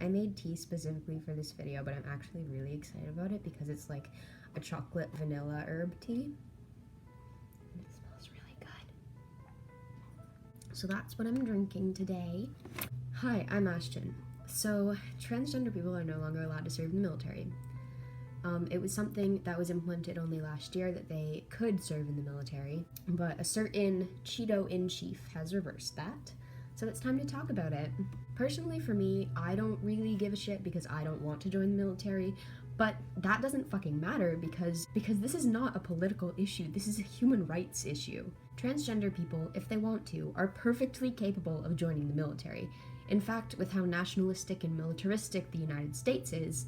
I made tea specifically for this video, but I'm actually really excited about it because it's like a chocolate vanilla herb tea. And it smells really good. So that's what I'm drinking today. Hi, I'm Ashton. So transgender people are no longer allowed to serve in the military. It was something that was implemented only last year that they could serve in the military, but a certain Cheeto-in-chief has reversed that. So it's time to talk about it. Personally, for me, I don't really give a shit because I don't want to join the military, but that doesn't fucking matter because this is not a political issue, this is a human rights issue. Transgender people, if they want to, are perfectly capable of joining the military. In fact, with how nationalistic and militaristic the United States is,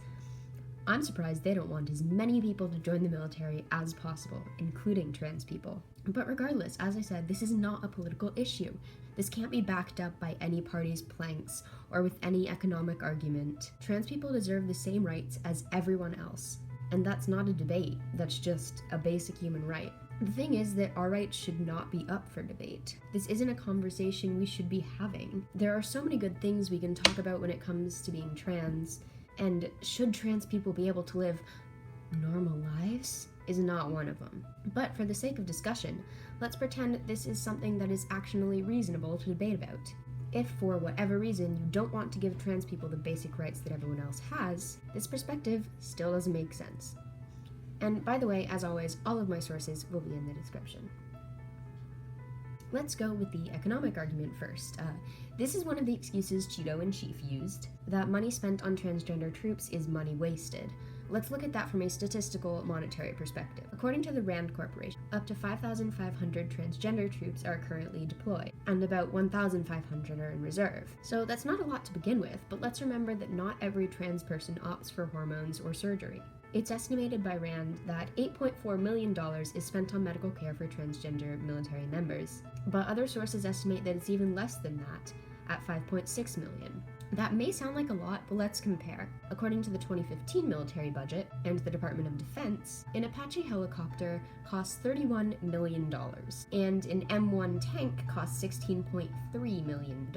I'm surprised they don't want as many people to join the military as possible, including trans people. But regardless, as I said, this is not a political issue. This can't be backed up by any party's planks or with any economic argument. Trans people deserve the same rights as everyone else. And that's not a debate, that's just a basic human right. The thing is that our rights should not be up for debate. This isn't a conversation we should be having. There are so many good things we can talk about when it comes to being trans, and should trans people be able to live normal lives is not one of them. But for the sake of discussion, let's pretend this is something that is actually reasonable to debate about. If for whatever reason you don't want to give trans people the basic rights that everyone else has, this perspective still doesn't make sense. And by the way, as always, all of my sources will be in the description. Let's go with the economic argument first. This is one of the excuses Cheeto-in-chief used, that money spent on transgender troops is money wasted. Let's look at that from a statistical monetary perspective. According to the RAND Corporation, up to 5,500 transgender troops are currently deployed, and about 1,500 are in reserve. So that's not a lot to begin with, but let's remember that not every trans person opts for hormones or surgery. It's estimated by RAND that $8.4 million is spent on medical care for transgender military members, but other sources estimate that it's even less than that, at $5.6 million. That may sound like a lot, but let's compare. According to the 2015 military budget and the Department of Defense, an Apache helicopter costs $31 million, and an M1 tank costs $16.3 million.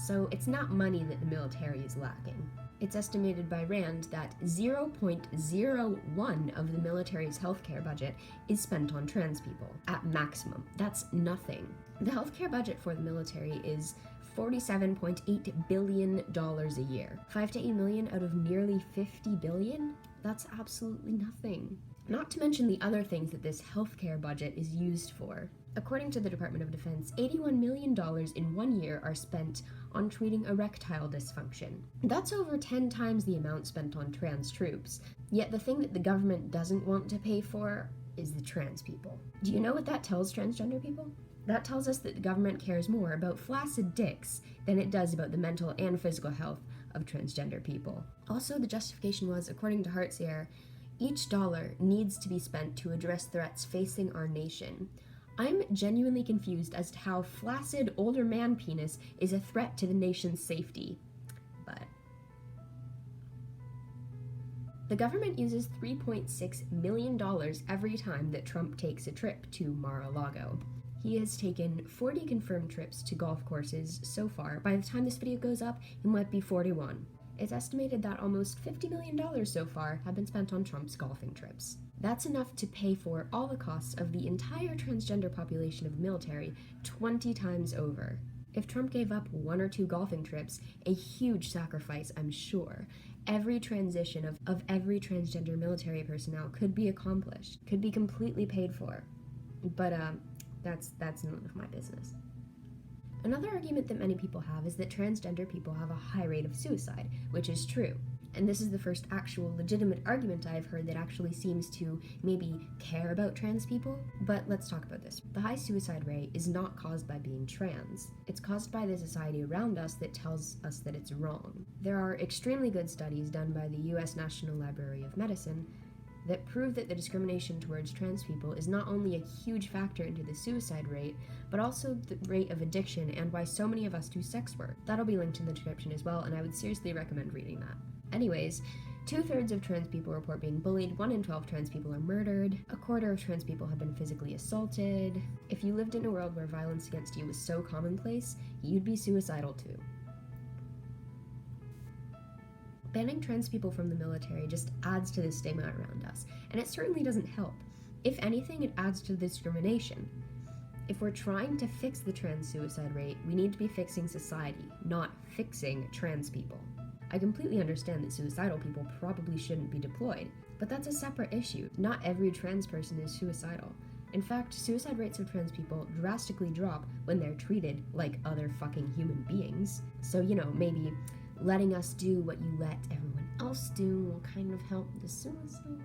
So it's not money that the military is lacking. It's estimated by RAND that 0.01 of the military's healthcare budget is spent on trans people, at maximum. That's nothing. The healthcare budget for the military is $47.8 billion a year. 5 to 8 million out of nearly 50 billion? That's absolutely nothing. Not to mention the other things that this healthcare budget is used for. According to the Department of Defense, $81 million in 1 year are spent on treating erectile dysfunction. That's over 10 times the amount spent on trans troops. Yet the thing that the government doesn't want to pay for is the trans people. Do you know what that tells transgender people? That tells us that the government cares more about flaccid dicks than it does about the mental and physical health of transgender people. Also, the justification was, according to Heartsier, each dollar needs to be spent to address threats facing our nation. I'm genuinely confused as to how flaccid older man penis is a threat to the nation's safety. But the government uses $3.6 million every time that Trump takes a trip to Mar-a-Lago. He has taken 40 confirmed trips to golf courses so far. By the time this video goes up, it might be 41. It's estimated that almost $50 million so far have been spent on Trump's golfing trips. That's enough to pay for all the costs of the entire transgender population of the military 20 times over. If Trump gave up 1 or 2 golfing trips, a huge sacrifice, I'm sure, every transition of every transgender military personnel could be accomplished, could be completely paid for. But that's none of my business. Another argument that many people have is that transgender people have a high rate of suicide, which is true. And this is the first actual legitimate argument I've heard that actually seems to maybe care about trans people. But let's talk about this. The high suicide rate is not caused by being trans. It's caused by the society around us that tells us that it's wrong. There are extremely good studies done by the US National Library of Medicine that prove that the discrimination towards trans people is not only a huge factor into the suicide rate, but also the rate of addiction and why so many of us do sex work. That'll be linked in the description as well, and I would seriously recommend reading that. Anyways, 2/3 of trans people report being bullied, 1 in 12 trans people are murdered, 1/4 of trans people have been physically assaulted. If you lived in a world where violence against you was so commonplace, you'd be suicidal too. Banning trans people from the military just adds to the stigma around us, and it certainly doesn't help. If anything, it adds to the discrimination. If we're trying to fix the trans suicide rate, we need to be fixing society, not fixing trans people. I completely understand that suicidal people probably shouldn't be deployed, but that's a separate issue. Not every trans person is suicidal. In fact, suicide rates of trans people drastically drop when they're treated like other fucking human beings. So, maybe letting us do what you let everyone else do will kind of help the suicide.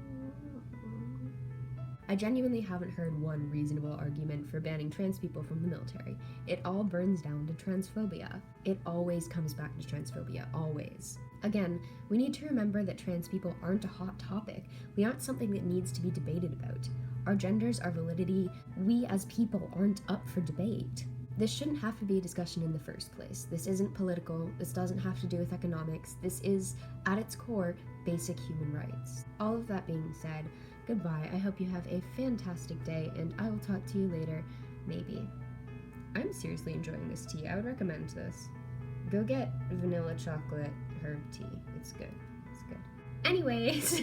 I genuinely haven't heard one reasonable argument for banning trans people from the military. It all burns down to transphobia. It always comes back to transphobia, always. Again, we need to remember that trans people aren't a hot topic. We aren't something that needs to be debated about. Our genders, our validity, we as people aren't up for debate. This shouldn't have to be a discussion in the first place. This isn't political, this doesn't have to do with economics, this is, at its core, basic human rights. All of that being said, goodbye, I hope you have a fantastic day, and I will talk to you later, maybe. I'm seriously enjoying this tea, I would recommend this. Go get vanilla chocolate herb tea, it's good, it's good. Anyways,